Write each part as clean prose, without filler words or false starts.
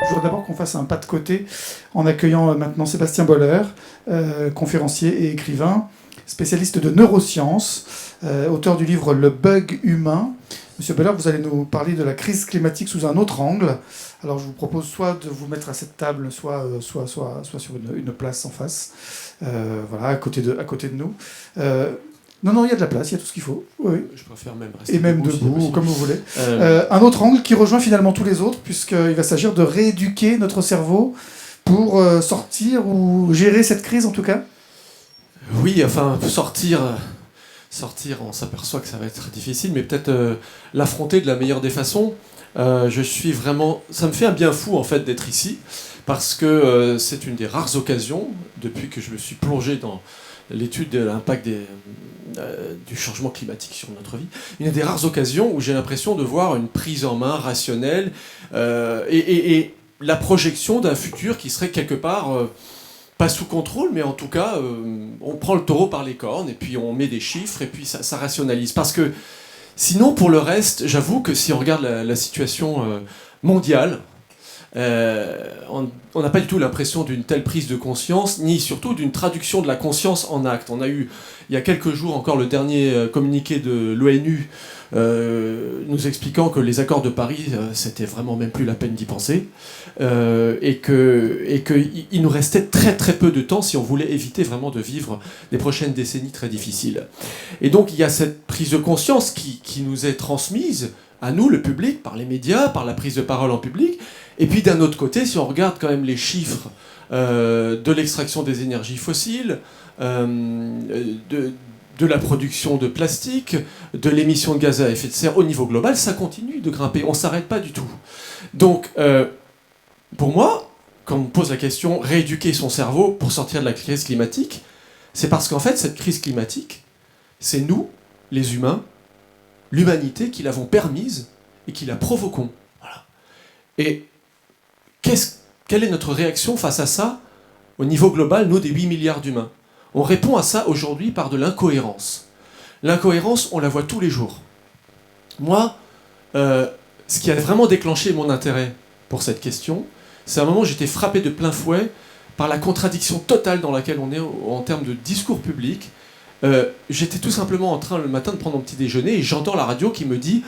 Je voudrais d'abord qu'on fasse un pas de côté en accueillant maintenant Sébastien Boller, conférencier et écrivain, spécialiste de neurosciences, auteur du livre Le bug humain. Monsieur Boller, vous allez nous parler de la crise climatique sous un autre angle. Alors je vous propose soit de vous mettre à cette table, soit sur une place en face, voilà, à côté de nous. Non, il y a de la place, il y a tout ce qu'il faut. Oui. Je préfère même rester et même debout, comme vous voulez. Un autre angle qui rejoint finalement tous les autres, puisqu'il va s'agir de rééduquer notre cerveau pour sortir ou gérer cette crise en tout cas. Oui, enfin, sortir, on s'aperçoit que ça va être difficile, mais peut-être l'affronter de la meilleure des façons. Je suis vraiment... Ça me fait un bien fou en fait d'être ici, parce que c'est une des rares occasions, depuis que je me suis plongé dans l'étude de l'impact du changement climatique sur notre vie, une des rares occasions où j'ai l'impression de voir une prise en main rationnelle et la projection d'un futur qui serait quelque part pas sous contrôle, mais en tout cas, on prend le taureau par les cornes et puis on met des chiffres et puis ça rationalise. Parce que sinon, pour le reste, j'avoue que si on regarde la situation mondiale, on n'a pas du tout l'impression d'une telle prise de conscience, ni surtout d'une traduction de la conscience en acte. On a eu, il y a quelques jours encore, le dernier communiqué de l'ONU nous expliquant que les accords de Paris, c'était vraiment même plus la peine d'y penser, et qu'il nous restait très très peu de temps si on voulait éviter vraiment de vivre les prochaines décennies très difficiles. Et donc il y a cette prise de conscience qui nous est transmise à nous, le public, par les médias, par la prise de parole en public. Et puis d'un autre côté, si on regarde quand même les chiffres de l'extraction des énergies fossiles, de la production de plastique, de l'émission de gaz à effet de serre au niveau global, ça continue de grimper. On ne s'arrête pas du tout. Donc, pour moi, quand on me pose la question rééduquer son cerveau pour sortir de la crise climatique, c'est parce qu'en fait, cette crise climatique, c'est nous, les humains, l'humanité, qui l'avons permise et qui la provoquons. Voilà. Et quelle est notre réaction face à ça au niveau global, nous, des 8 milliards d'humains? On répond à ça aujourd'hui par de l'incohérence. L'incohérence, on la voit tous les jours. Moi, ce qui a vraiment déclenché mon intérêt pour cette question, c'est un moment où j'étais frappé de plein fouet par la contradiction totale dans laquelle on est en termes de discours public. J'étais tout simplement en train le matin de prendre mon petit déjeuner et j'entends la radio qui me dit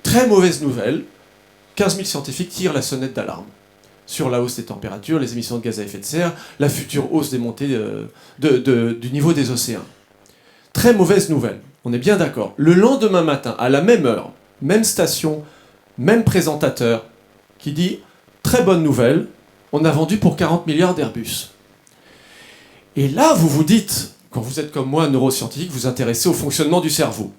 très mauvaise nouvelle, 15 000 scientifiques tirent la sonnette d'alarme sur la hausse des températures, les émissions de gaz à effet de serre, la future hausse des montées du niveau des océans. Très mauvaise nouvelle, on est bien d'accord. Le lendemain matin, à la même heure, même station, même présentateur, qui dit « Très bonne nouvelle, on a vendu pour 40 milliards d'Airbus ». Et là, vous vous dites, quand vous êtes comme moi, neuroscientifique, vous vous intéressez au fonctionnement du cerveau.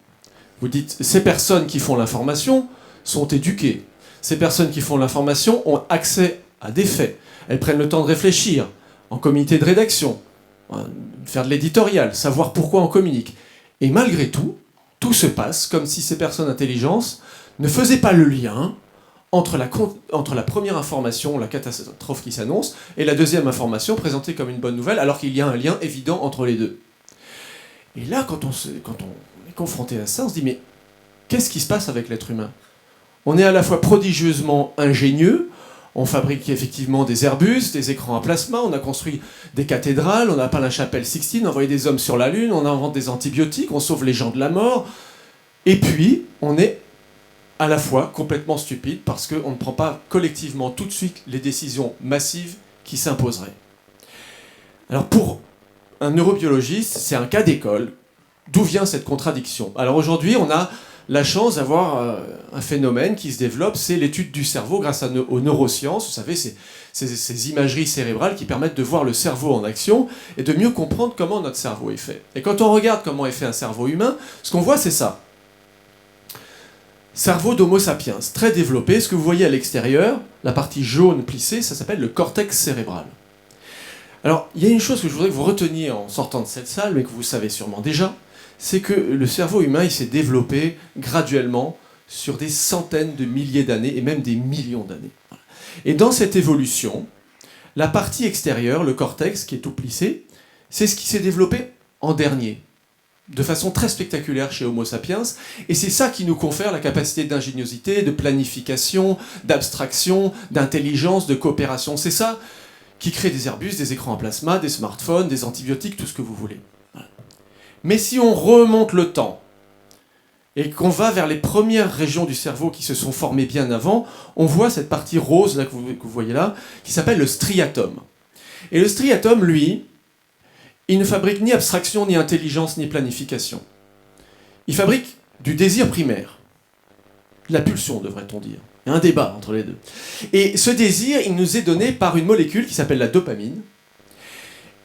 Vous dites « Ces personnes qui font l'information sont éduquées. Ces personnes qui font l'information ont accès à des faits. Elles prennent le temps de réfléchir, en comité de rédaction, faire de l'éditorial, savoir pourquoi on communique. Et malgré tout, tout se passe comme si ces personnes intelligentes ne faisaient pas le lien entre la première information, la catastrophe qui s'annonce, et la deuxième information présentée comme une bonne nouvelle, alors qu'il y a un lien évident entre les deux. Et là, quand on est confronté à ça, on se dit, mais qu'est-ce qui se passe avec l'être humain ? On est à la fois prodigieusement ingénieux, on fabrique effectivement des Airbus, des écrans à plasma, on a construit des cathédrales, on a peint la chapelle Sixtine, on a envoyé des hommes sur la Lune, on invente des antibiotiques, on sauve les gens de la mort. Et puis, on est à la fois complètement stupide parce qu'on ne prend pas collectivement tout de suite les décisions massives qui s'imposeraient. Alors pour un neurobiologiste, c'est un cas d'école. D'où vient cette contradiction ? Alors aujourd'hui, on a la chance d'avoir un phénomène qui se développe, c'est l'étude du cerveau grâce aux neurosciences. Vous savez, ces imageries cérébrales qui permettent de voir le cerveau en action et de mieux comprendre comment notre cerveau est fait. Et quand on regarde comment est fait un cerveau humain, ce qu'on voit, c'est ça. Cerveau d'Homo sapiens, très développé. Ce que vous voyez à l'extérieur, la partie jaune plissée, ça s'appelle le cortex cérébral. Alors, il y a une chose que je voudrais que vous reteniez en sortant de cette salle, mais que vous savez sûrement déjà, c'est que le cerveau humain il s'est développé graduellement sur des centaines de milliers d'années et même des millions d'années. Et dans cette évolution, la partie extérieure, le cortex qui est tout plissé, c'est ce qui s'est développé en dernier. de façon très spectaculaire chez Homo sapiens, et c'est ça qui nous confère la capacité d'ingéniosité, de planification, d'abstraction, d'intelligence, de coopération. C'est ça qui crée des Airbus, des écrans à plasma, des smartphones, des antibiotiques, tout ce que vous voulez. Voilà. Mais si on remonte le temps, et qu'on va vers les premières régions du cerveau qui se sont formées bien avant, on voit cette partie rose là, que vous voyez là, qui s'appelle le striatum. Et le striatum, lui, il ne fabrique ni abstraction, ni intelligence, ni planification. Il fabrique du désir primaire. De la pulsion, devrait-on dire. Il y a un débat entre les deux. Et ce désir, il nous est donné par une molécule qui s'appelle la dopamine.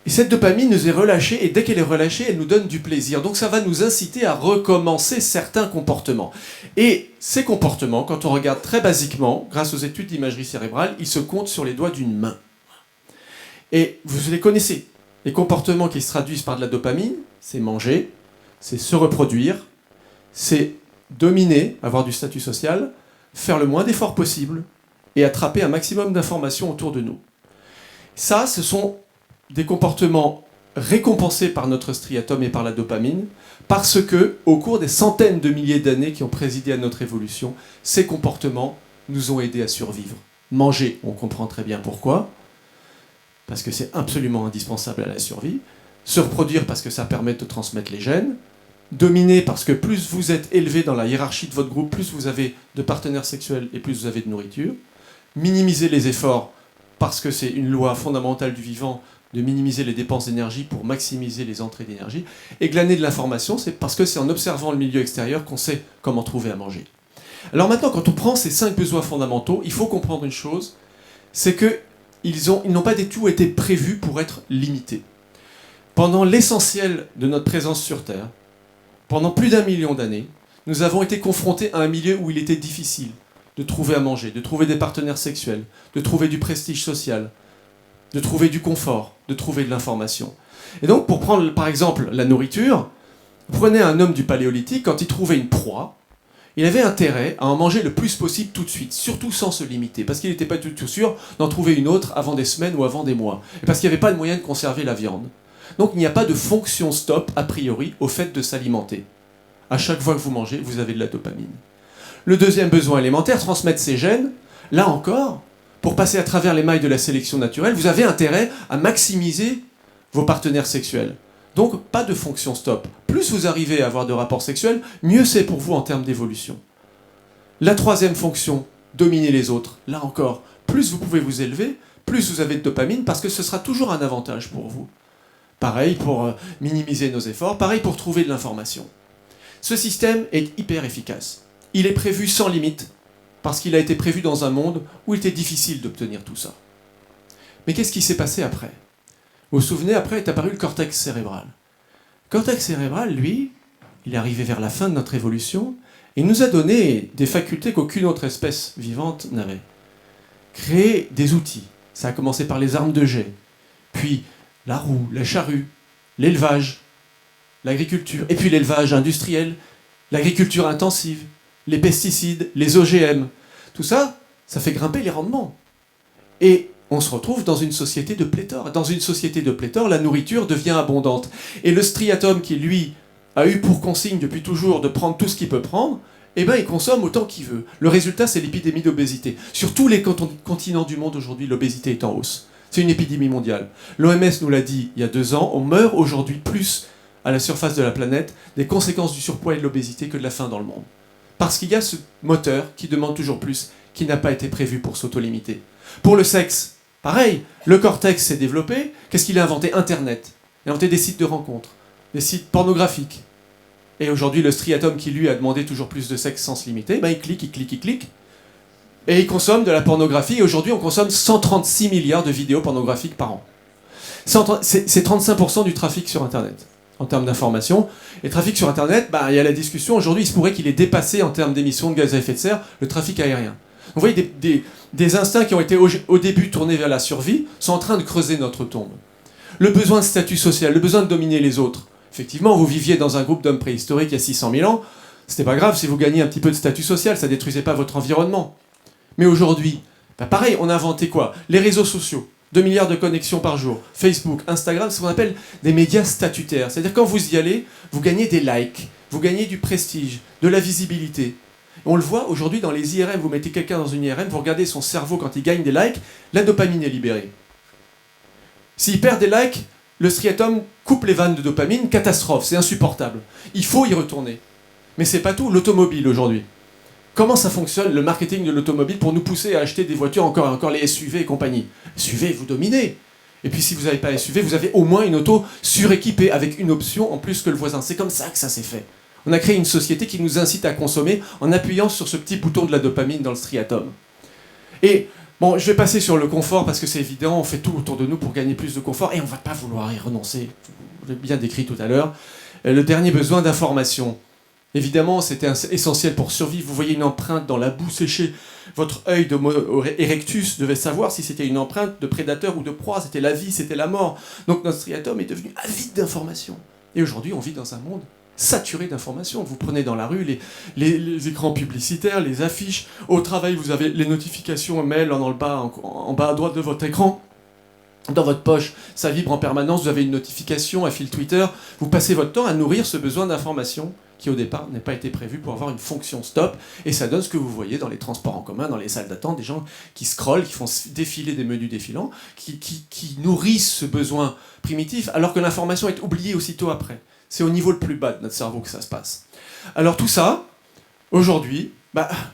Et cette dopamine nous est relâchée, et dès qu'elle est relâchée, elle nous donne du plaisir. Donc ça va nous inciter à recommencer certains comportements. Et ces comportements, quand on regarde très basiquement, grâce aux études d'imagerie cérébrale, ils se comptent sur les doigts d'une main. Et vous les connaissez. Les comportements qui se traduisent par de la dopamine, c'est manger, c'est se reproduire, c'est dominer, avoir du statut social, faire le moins d'efforts possible et attraper un maximum d'informations autour de nous. Ça, ce sont des comportements récompensés par notre striatum et par la dopamine, parce que, au cours des centaines de milliers d'années qui ont présidé à notre évolution, ces comportements nous ont aidés à survivre. Manger, on comprend très bien pourquoi, parce que c'est absolument indispensable à la survie. Se reproduire parce que ça permet de transmettre les gènes. Dominer parce que plus vous êtes élevé dans la hiérarchie de votre groupe, plus vous avez de partenaires sexuels et plus vous avez de nourriture. Minimiser les efforts parce que c'est une loi fondamentale du vivant de minimiser les dépenses d'énergie pour maximiser les entrées d'énergie. Et glaner de l'information, c'est parce que c'est en observant le milieu extérieur qu'on sait comment trouver à manger. Alors maintenant, quand on prend ces 5 besoins fondamentaux, il faut comprendre une chose, c'est que ils n'ont pas du tout été prévus pour être limités. Pendant l'essentiel de notre présence sur Terre, pendant plus d'1 million d'années, nous avons été confrontés à un milieu où il était difficile de trouver à manger, de trouver des partenaires sexuels, de trouver du prestige social, de trouver du confort, de trouver de l'information. Et donc, pour prendre par exemple la nourriture, prenez un homme du Paléolithique, quand il trouvait une proie, il avait intérêt à en manger le plus possible tout de suite, surtout sans se limiter, parce qu'il n'était pas du tout sûr d'en trouver une autre avant des semaines ou avant des mois, et parce qu'il n'y avait pas de moyen de conserver la viande. Donc il n'y a pas de fonction stop, a priori, au fait de s'alimenter. À chaque fois que vous mangez, vous avez de la dopamine. Le deuxième besoin élémentaire, transmettre ses gènes, là encore, pour passer à travers les mailles de la sélection naturelle, vous avez intérêt à maximiser vos partenaires sexuels. Donc, pas de fonction stop. Plus vous arrivez à avoir de rapports sexuels, mieux c'est pour vous en termes d'évolution. La troisième fonction, dominer les autres. Là encore, plus vous pouvez vous élever, plus vous avez de dopamine, parce que ce sera toujours un avantage pour vous. Pareil pour minimiser nos efforts, pareil pour trouver de l'information. Ce système est hyper efficace. Il est prévu sans limite, parce qu'il a été prévu dans un monde où il était difficile d'obtenir tout ça. Mais qu'est-ce qui s'est passé après ? Vous vous souvenez, après est apparu le cortex cérébral. Le cortex cérébral, lui, il est arrivé vers la fin de notre évolution, et il nous a donné des facultés qu'aucune autre espèce vivante n'avait. Créer des outils. Ça a commencé par les armes de jet, puis la roue, la charrue, l'élevage, l'agriculture, et puis l'élevage industriel, l'agriculture intensive, les pesticides, les OGM. Tout ça, ça fait grimper les rendements. Et on se retrouve dans une société de pléthore. Dans une société de pléthore, la nourriture devient abondante. Et le striatum, qui lui a eu pour consigne depuis toujours de prendre tout ce qu'il peut prendre, eh ben il consomme autant qu'il veut. Le résultat, c'est l'épidémie d'obésité. Sur tous les continents du monde aujourd'hui, l'obésité est en hausse. C'est une épidémie mondiale. L'OMS nous l'a dit il y a 2 ans, on meurt aujourd'hui plus à la surface de la planète des conséquences du surpoids et de l'obésité que de la faim dans le monde. Parce qu'il y a ce moteur qui demande toujours plus, qui n'a pas été prévu pour s'auto-limiter. Pour le sexe, pareil, le cortex s'est développé. Qu'est-ce qu'il a inventé ? Internet. Il a inventé des sites de rencontres, des sites pornographiques. Et aujourd'hui, le striatum qui lui a demandé toujours plus de sexe sans se limiter, ben il clique. Et il consomme de la pornographie. Et aujourd'hui, on consomme 136 milliards de vidéos pornographiques par an. C'est 35% du trafic sur Internet, en termes d'information. Et le trafic sur Internet, ben, il y a la discussion. Aujourd'hui, il se pourrait qu'il ait dépassé, en termes d'émissions de gaz à effet de serre, le trafic aérien. Vous voyez, des instincts qui ont été au début tournés vers la survie sont en train de creuser notre tombe. Le besoin de statut social, le besoin de dominer les autres. Effectivement, vous viviez dans un groupe d'hommes préhistoriques il y a 600 000 ans. C'était pas grave si vous gagniez un petit peu de statut social, ça détruisait pas votre environnement. Mais aujourd'hui, ben pareil, on a inventé quoi ? Les réseaux sociaux. 2 milliards de connexions par jour. Facebook, Instagram, c'est ce qu'on appelle des médias statutaires. C'est-à-dire quand vous y allez, vous gagnez des likes, vous gagnez du prestige, de la visibilité. On le voit aujourd'hui dans les IRM, vous mettez quelqu'un dans une IRM, vous regardez son cerveau quand il gagne des likes, la dopamine est libérée. S'il perd des likes, le striatum coupe les vannes de dopamine, catastrophe, c'est insupportable. Il faut y retourner. Mais c'est pas tout, l'automobile aujourd'hui. Comment ça fonctionne le marketing de l'automobile pour nous pousser à acheter des voitures encore et encore, les SUV et compagnie? SUV, vous dominez. Et puis si vous n'avez pas SUV, vous avez au moins une auto suréquipée avec une option en plus que le voisin. C'est comme ça que ça s'est fait. On a créé une société qui nous incite à consommer en appuyant sur ce petit bouton de la dopamine dans le striatum. Et bon, je vais passer sur le confort parce que c'est évident, on fait tout autour de nous pour gagner plus de confort et on ne va pas vouloir y renoncer. Vous l'avez bien décrit tout à l'heure. Le dernier besoin d'information. Évidemment, c'était essentiel pour survivre. Vous voyez une empreinte dans la boue séchée. Votre œil d'Homo erectus devait savoir si c'était une empreinte de prédateur ou de proie. C'était la vie, c'était la mort. Donc notre striatum est devenu avide d'informations. Et aujourd'hui, on vit dans un monde saturé d'informations. Vous prenez dans la rue les écrans publicitaires, les affiches. Au travail, vous avez les notifications mail en bas à droite de votre écran. Dans votre poche, ça vibre en permanence, vous avez une notification, un fil Twitter. Vous passez votre temps à nourrir ce besoin d'information qui au départ n'a pas été prévu pour avoir une fonction stop. Et ça donne ce que vous voyez dans les transports en commun, dans les salles d'attente, des gens qui scrollent, qui font défiler des menus défilants, qui nourrissent ce besoin primitif, alors que l'information est oubliée aussitôt après. C'est au niveau le plus bas de notre cerveau que ça se passe. Alors tout ça, aujourd'hui,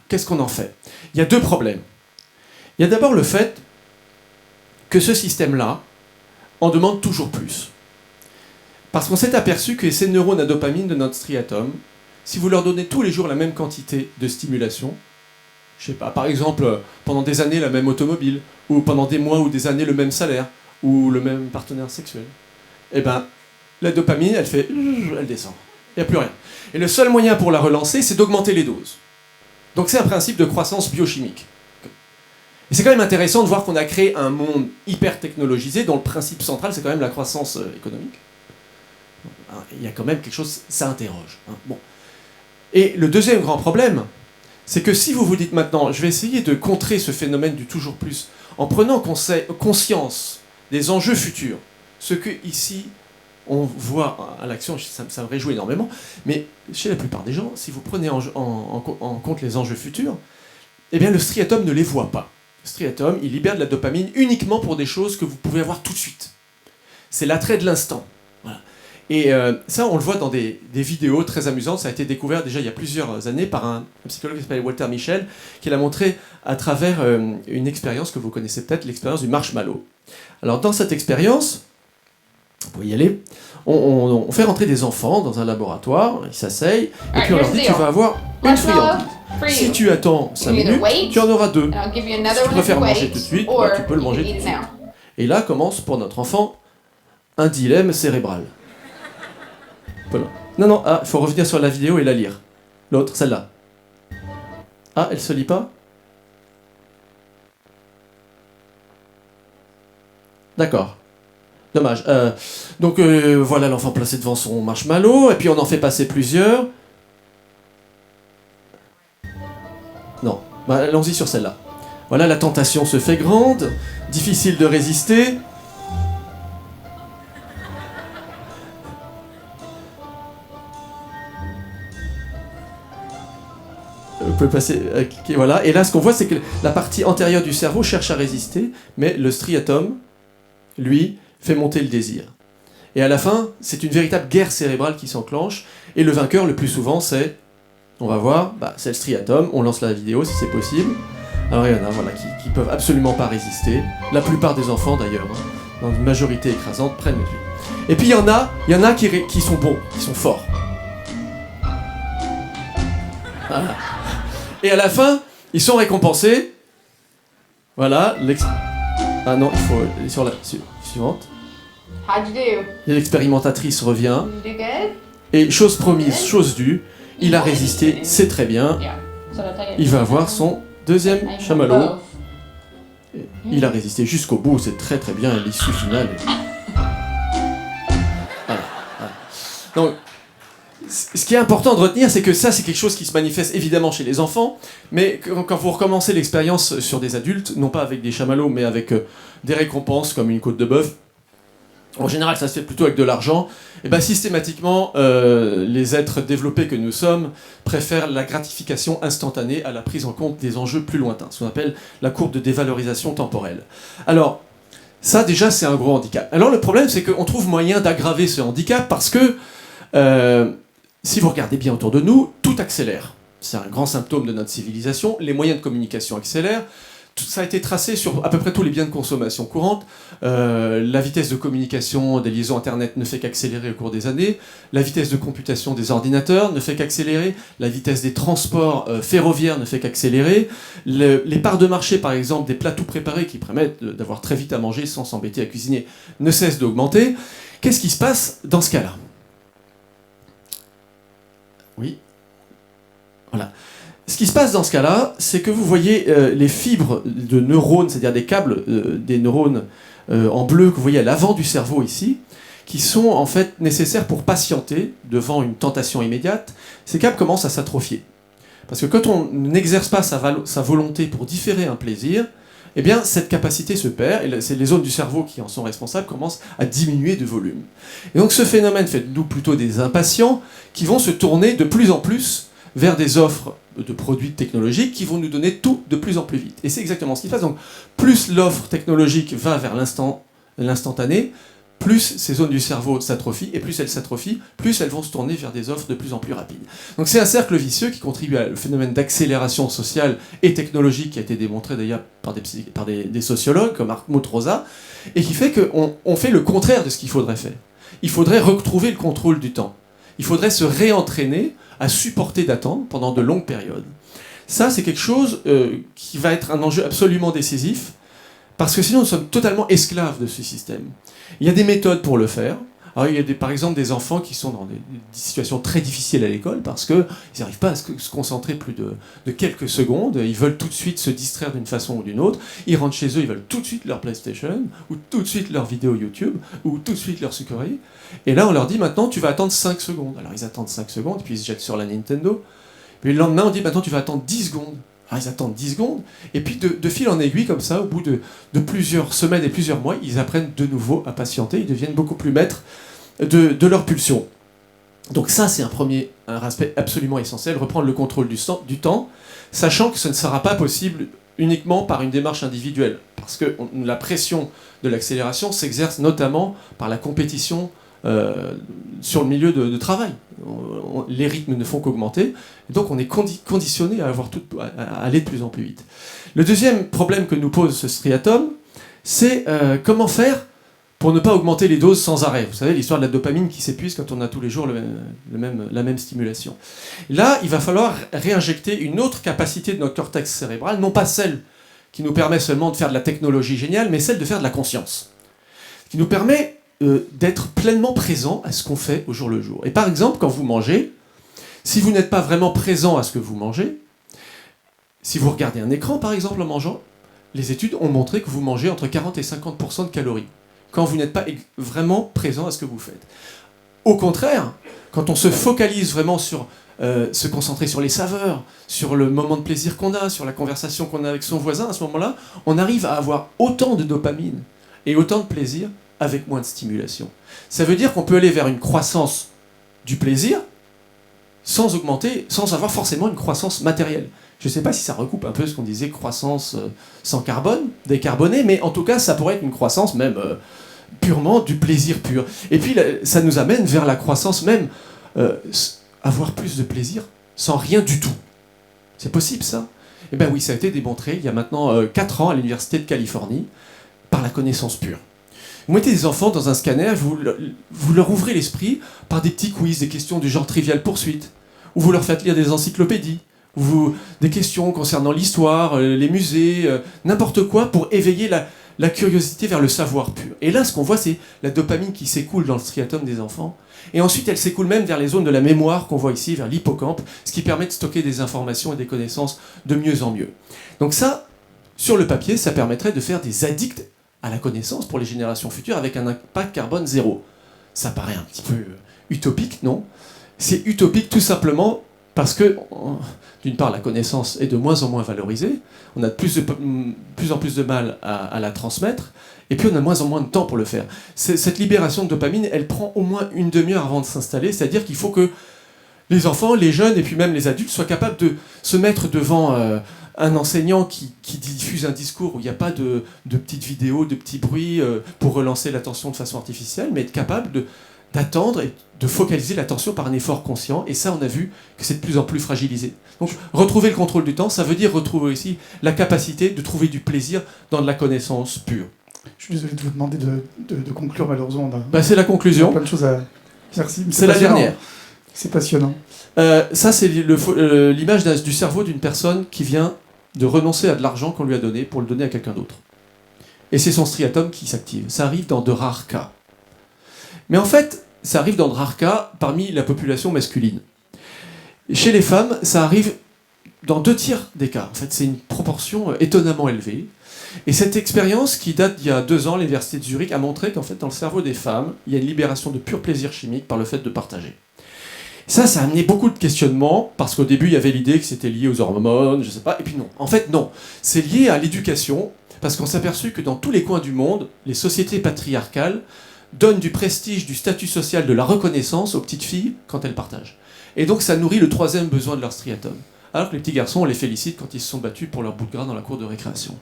qu'est-ce qu'on en fait? Il y a 2 problèmes. Il y a d'abord le fait que ce système-là en demande toujours plus. Parce qu'on s'est aperçu que ces neurones à dopamine de notre striatum, si vous leur donnez tous les jours la même quantité de stimulation, je sais pas, par exemple, pendant des années la même automobile, ou pendant des mois ou des années le même salaire, ou le même partenaire sexuel, eh ben, la dopamine, elle descend. Il n'y a plus rien. Et le seul moyen pour la relancer, c'est d'augmenter les doses. Donc c'est un principe de croissance biochimique. Et c'est quand même intéressant de voir qu'on a créé un monde hyper technologisé dont le principe central, c'est quand même la croissance économique. Il y a quand même quelque chose, ça interroge. Bon. Et le deuxième grand problème, c'est que si vous vous dites maintenant, je vais essayer de contrer ce phénomène du toujours plus, en prenant conscience des enjeux futurs, ce que ici on voit à l'action, ça me réjouit énormément, mais chez la plupart des gens, si vous prenez en compte les enjeux futurs, eh bien le striatum ne les voit pas. Le striatum, il libère de la dopamine uniquement pour des choses que vous pouvez avoir tout de suite. C'est l'attrait de l'instant. Voilà. Et ça, on le voit dans des vidéos très amusantes. Ça a été découvert déjà il y a plusieurs années par un psychologue qui s'appelle Walter Mischel, qui l'a montré à travers une expérience que vous connaissez peut-être, l'expérience du marshmallow. Alors dans cette expérience, vous pouvez y aller, on fait rentrer des enfants dans un laboratoire, ils s'asseyent, et puis on leur dit tu vas avoir une friandise. Si tu attends 5 minutes, tu en auras 2. Si tu préfères manger tout de suite, tu peux le manger tout de suite. Et là commence pour notre enfant un dilemme cérébral. Voilà. Non, il faut revenir sur la vidéo et la lire. L'autre, celle-là. Ah, elle se lit pas? D'accord. Dommage. Donc voilà l'enfant placé devant son marshmallow, et puis on en fait passer plusieurs. Non, allons-y sur celle-là. Voilà, la tentation se fait grande, difficile de résister. Vous pouvez passer, cliquer, voilà. Et là, ce qu'on voit, c'est que la partie antérieure du cerveau cherche à résister, mais le striatum, lui, fait monter le désir. Et à la fin, c'est une véritable guerre cérébrale qui s'enclenche, et le vainqueur, le plus souvent, c'est, on va voir, c'est le striatum, on lance la vidéo si c'est possible. Alors il y en a voilà, qui peuvent absolument pas résister, la plupart des enfants d'ailleurs, dans une majorité écrasante, prennent le dessus. Et puis il y en a qui sont bons, qui sont forts. Voilà. Et à la fin, ils sont récompensés. Voilà, ah non, il faut aller sur la suivante. Et l'expérimentatrice revient. Et chose promise, chose due, il a résisté, c'est très bien. Il va avoir son deuxième chamallow. Il a résisté jusqu'au bout, c'est très très bien, l'issue finale. Voilà. Donc, ce qui est important de retenir, c'est que ça, c'est quelque chose qui se manifeste évidemment chez les enfants, mais quand vous recommencez l'expérience sur des adultes, non pas avec des chamallows, mais avec des récompenses comme une côte de bœuf, en général, ça se fait plutôt avec de l'argent. Et bien systématiquement, les êtres développés que nous sommes préfèrent la gratification instantanée à la prise en compte des enjeux plus lointains, ce qu'on appelle la courbe de dévalorisation temporelle. Alors, ça déjà, c'est un gros handicap. Alors le problème, c'est qu'on trouve moyen d'aggraver ce handicap parce que, si vous regardez bien autour de nous, tout accélère. C'est un grand symptôme de notre civilisation. Les moyens de communication accélèrent. Ça a été tracé sur à peu près tous les biens de consommation courante. La vitesse de communication des liaisons Internet ne fait qu'accélérer au cours des années. La vitesse de computation des ordinateurs ne fait qu'accélérer. La vitesse des transports ferroviaires ne fait qu'accélérer. Les parts de marché, par exemple, des plats tout préparés qui permettent d'avoir très vite à manger sans s'embêter à cuisiner, ne cessent d'augmenter. Qu'est-ce qui se passe dans ce cas-là ? Oui. Voilà. Ce qui se passe dans ce cas-là, c'est que vous voyez les fibres de neurones, c'est-à-dire des câbles des neurones en bleu que vous voyez à l'avant du cerveau ici, qui sont en fait nécessaires pour patienter devant une tentation immédiate. Ces câbles commencent à s'atrophier. Parce que quand on n'exerce pas sa volonté pour différer un plaisir, eh bien cette capacité se perd, et c'est les zones du cerveau qui en sont responsables commencent à diminuer de volume. Et donc ce phénomène fait de nous plutôt des impatients qui vont se tourner de plus en plus vers des offres de produits technologiques qui vont nous donner tout de plus en plus vite. Et c'est exactement ce qui se passe. Donc, plus l'offre technologique va vers l'instantané, plus ces zones du cerveau s'atrophient, et plus elles s'atrophient, plus elles vont se tourner vers des offres de plus en plus rapides. Donc c'est un cercle vicieux qui contribue au phénomène d'accélération sociale et technologique qui a été démontré d'ailleurs par des sociologues comme Hartmut Rosa, et qui fait qu'on fait le contraire de ce qu'il faudrait faire. Il faudrait retrouver le contrôle du temps. Il faudrait se réentraîner à supporter d'attendre pendant de longues périodes. Ça, c'est quelque chose qui va être un enjeu absolument décisif, parce que sinon nous sommes totalement esclaves de ce système. Il y a des méthodes pour le faire. Alors, il y a par exemple des enfants qui sont dans des situations très difficiles à l'école parce qu'ils n'arrivent pas à se concentrer plus de quelques secondes. Ils veulent tout de suite se distraire d'une façon ou d'une autre. Ils rentrent chez eux, ils veulent tout de suite leur PlayStation, ou tout de suite leur vidéo YouTube, ou tout de suite leur sucrerie. Et là, on leur dit maintenant, tu vas attendre 5 secondes. Alors, ils attendent 5 secondes, puis ils se jettent sur la Nintendo. Puis le lendemain, on dit maintenant, tu vas attendre 10 secondes. Alors, ils attendent 10 secondes, et puis de fil en aiguille, comme ça, au bout de plusieurs semaines et plusieurs mois, ils apprennent de nouveau à patienter, ils deviennent beaucoup plus maîtres de leur pulsion. Donc ça, c'est un aspect absolument essentiel, reprendre le contrôle du temps, sachant que ce ne sera pas possible uniquement par une démarche individuelle, parce que la pression de l'accélération s'exerce notamment par la compétition sur le milieu de travail. Les rythmes ne font qu'augmenter, et donc on est conditionné à aller de plus en plus vite. Le deuxième problème que nous pose ce striatum, c'est comment faire pour ne pas augmenter les doses sans arrêt. Vous savez, l'histoire de la dopamine qui s'épuise quand on a tous les jours la même stimulation. Là, il va falloir réinjecter une autre capacité de notre cortex cérébral, non pas celle qui nous permet seulement de faire de la technologie géniale, mais celle de faire de la conscience, qui nous permet d'être pleinement présent à ce qu'on fait au jour le jour. Et par exemple, quand vous mangez, si vous n'êtes pas vraiment présent à ce que vous mangez, si vous regardez un écran par exemple en mangeant, les études ont montré que vous mangez entre 40 et 50% de calories, quand vous n'êtes pas vraiment présent à ce que vous faites. Au contraire, quand on se focalise vraiment sur se concentrer sur les saveurs, sur le moment de plaisir qu'on a, sur la conversation qu'on a avec son voisin, à ce moment-là, on arrive à avoir autant de dopamine et autant de plaisir avec moins de stimulation. Ça veut dire qu'on peut aller vers une croissance du plaisir sans avoir forcément une croissance matérielle. Je ne sais pas si ça recoupe un peu ce qu'on disait croissance sans carbone, décarbonée, mais en tout cas, ça pourrait être une croissance même purement du plaisir pur. Et puis, ça nous amène vers la croissance même, avoir plus de plaisir sans rien du tout. C'est possible, ça ? Eh bien oui, ça a été démontré il y a maintenant 4 ans à l'Université de Californie par la connaissance pure. Vous mettez des enfants dans un scanner, vous leur ouvrez l'esprit par des petits quiz, des questions du genre Trivial Poursuite, ou vous leur faites lire des encyclopédies, ou des questions concernant l'histoire, les musées, n'importe quoi pour éveiller la curiosité vers le savoir pur. Et là, ce qu'on voit, c'est la dopamine qui s'écoule dans le striatum des enfants, et ensuite elle s'écoule même vers les zones de la mémoire qu'on voit ici, vers l'hippocampe, ce qui permet de stocker des informations et des connaissances de mieux en mieux. Donc ça, sur le papier, ça permettrait de faire des addicts à la connaissance pour les générations futures avec un impact carbone zéro. Ça paraît un petit peu utopique, non ? C'est utopique tout simplement parce que, d'une part, la connaissance est de moins en moins valorisée, on a de plus en plus de mal à la transmettre, et puis on a de moins en moins de temps pour le faire. Cette libération de dopamine, elle prend au moins une demi-heure avant de s'installer, c'est-à-dire qu'il faut que les enfants, les jeunes et puis même les adultes soient capables de se mettre devant un enseignant qui diffuse un discours où il n'y a pas de petites vidéos, de petits bruits pour relancer l'attention de façon artificielle, mais être capable d'attendre et de focaliser l'attention par un effort conscient. Et ça, on a vu que c'est de plus en plus fragilisé. Donc, retrouver le contrôle du temps, ça veut dire retrouver aussi la capacité de trouver du plaisir dans de la connaissance pure. Je suis désolé de vous demander de conclure, malheureusement. C'est la conclusion. Plein de choses à... Merci. C'est la dernière. C'est passionnant. Ça, c'est l'image du cerveau d'une personne qui vient de renoncer à de l'argent qu'on lui a donné pour le donner à quelqu'un d'autre. Et c'est son striatum qui s'active. Ça arrive dans de rares cas. Mais en fait, ça arrive dans de rares cas parmi la population masculine. Chez les femmes, ça arrive dans 2/3 des cas. En fait, c'est une proportion étonnamment élevée. Et cette expérience, qui date d'il y a 2 ans, l'Université de Zurich a montré qu'en fait, dans le cerveau des femmes, il y a une libération de pur plaisir chimique par le fait de partager. Ça a amené beaucoup de questionnements, parce qu'au début, il y avait l'idée que c'était lié aux hormones, je sais pas, et puis non. En fait, non. C'est lié à l'éducation, parce qu'on s'est aperçu que dans tous les coins du monde, les sociétés patriarcales donnent du prestige, du statut social, de la reconnaissance aux petites filles quand elles partagent. Et donc, ça nourrit le 3e besoin de leur striatum. Alors que les petits garçons, on les félicite quand ils se sont battus pour leur bout de gras dans la cour de récréation.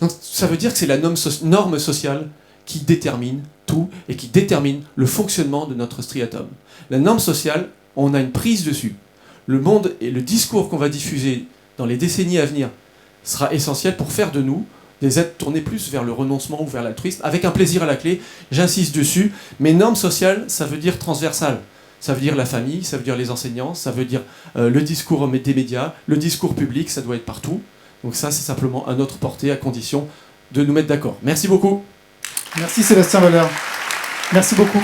Donc, ça veut dire que c'est la norme sociale qui détermine tout, et qui détermine le fonctionnement de notre striatum. La norme sociale, on a une prise dessus. Le monde et le discours qu'on va diffuser dans les décennies à venir sera essentiel pour faire de nous des êtres tournés plus vers le renoncement ou vers l'altruisme, avec un plaisir à la clé, j'insiste dessus, mais norme sociale, ça veut dire transversal. Ça veut dire la famille, ça veut dire les enseignants, ça veut dire le discours des médias, le discours public, ça doit être partout. Donc ça, c'est simplement à notre portée, à condition de nous mettre d'accord. Merci beaucoup. Merci Sébastien Voller. Merci beaucoup.